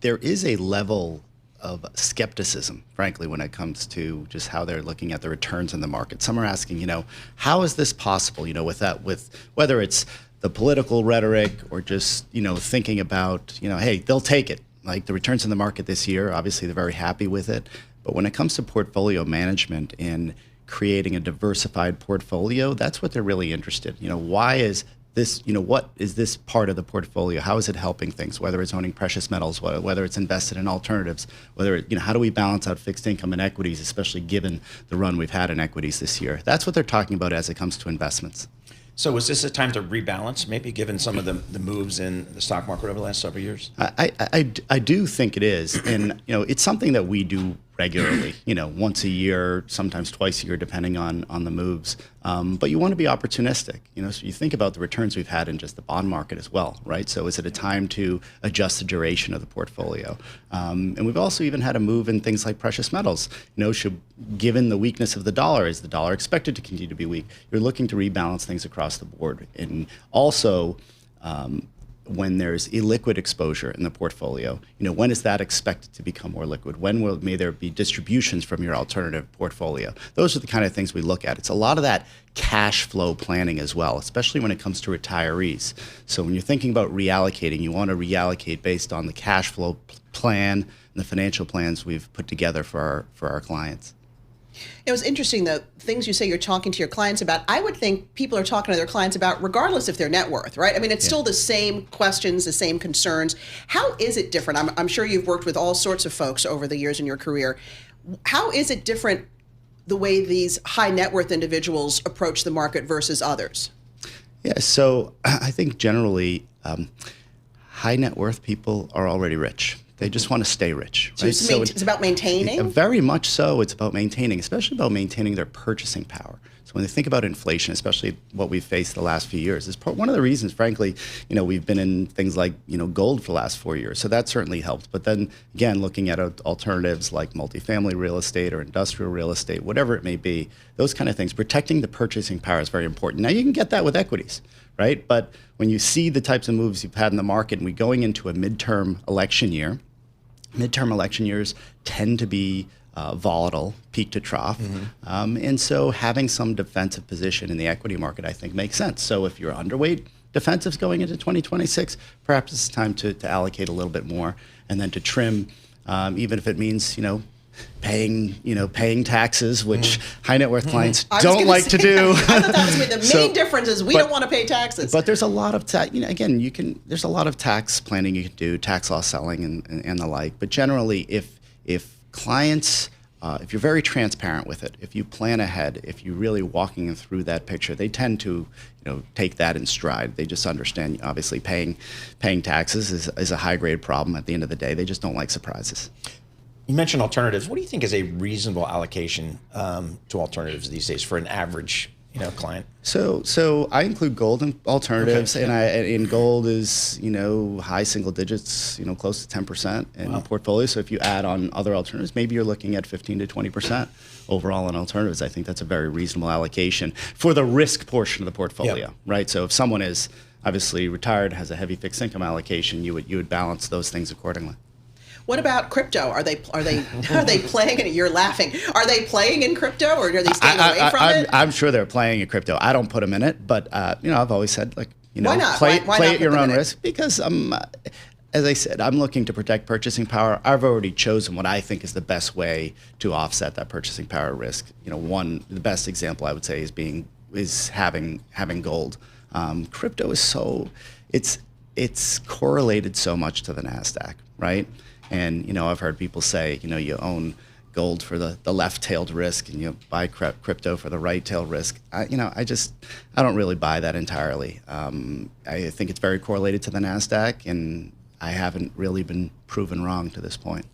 there is a level of skepticism, frankly, when it comes to just how they're looking at the returns in the market. Some are asking, how is this possible? With whether it's the political rhetoric or just, thinking about, hey, they'll take it. Like the returns in the market this year, obviously they're very happy with it. But when it comes to portfolio management and creating a diversified portfolio, that's what they're really interested. Why is this, what is this part of the portfolio? How is it helping things? Whether it's owning precious metals, whether it's invested in alternatives, how do we balance out fixed income and equities, especially given the run we've had in equities this year? That's what they're talking about as it comes to investments. So is this a time to rebalance, maybe given some of the moves in the stock market over the last several years? I do think it is. And, it's something that we do regularly, once a year, sometimes twice a year, depending on the moves. But you want to be opportunistic. So you think about the returns we've had in just the bond market as well, right? So is it a time to adjust the duration of the portfolio? And we've also even had a move in things like precious metals. Given the weakness of the dollar, is the dollar expected to continue to be weak? You're looking to rebalance things across the board. And also, when there's illiquid exposure in the portfolio, when is that expected to become more liquid? May there be distributions from your alternative portfolio? Those are the kind of things we look at. It's a lot of that cash flow planning as well, especially when it comes to retirees. So when you're thinking about reallocating, you want to reallocate based on the cash flow plan and the financial plans we've put together for our clients. It was interesting, the things you say you're talking to your clients about. I would think people are talking to their clients about regardless of their net worth, right? I mean, it's still the same questions, the same concerns. How is it different? I'm sure you've worked with all sorts of folks over the years in your career. How is it different the way these high net worth individuals approach the market versus others? Yeah, so I think generally high net worth people are already rich. They just want to stay rich. Right? So it's about maintaining? Very much so. It's about maintaining, especially about maintaining their purchasing power. So when they think about inflation, especially what we've faced the last few years, is one of the reasons, frankly, we've been in things like, gold for the last 4 years. So that certainly helped. But then, again, looking at alternatives like multifamily real estate or industrial real estate, whatever it may be, those kind of things, protecting the purchasing power is very important. Now, you can get that with equities, right? But when you see the types of moves you've had in the market, and we're going into a midterm election year, midterm election years tend to be volatile, peak to trough. And so having some defensive position in the equity market, I think, makes sense. So if you're underweight defensives going into 2026, perhaps it's time to allocate a little bit more and then to trim, even if it means, paying taxes, which high net worth clients don't like to do. I thought that was the main difference is we don't want to pay taxes. But there's a lot of there's a lot of tax planning you can do, tax loss selling and the like. But generally, if clients, if you're very transparent with it, if you plan ahead, if you're really walking them through that picture, they tend to take that in stride. They just understand, obviously, paying taxes is a high grade problem at the end of the day. They just don't like surprises. You mentioned alternatives. What do you think is a reasonable allocation to alternatives these days for an average, client? So I include gold and alternatives, and gold is high single digits, close to 10% in the portfolio. So if you add on other alternatives, maybe you're looking at 15 to 20% overall in alternatives. I think that's a very reasonable allocation for the risk portion of the portfolio, right? So if someone is obviously retired, has a heavy fixed income allocation, you would balance those things accordingly. What about crypto? Are they playing? And you're laughing. Are they playing in crypto, or are they staying away from it? I'm sure they're playing in crypto. I don't put them in it, but I've always said why not? play Why at your own risk, because as I said, I'm looking to protect purchasing power. I've already chosen what I think is the best way to offset that purchasing power risk. The best example I would say is having gold. Crypto is it's correlated so much to the Nasdaq, right? And, I've heard people say, you own gold for the left-tailed risk and you buy crypto for the right-tailed risk. I don't really buy that entirely. I think it's very correlated to the Nasdaq, and I haven't really been proven wrong to this point.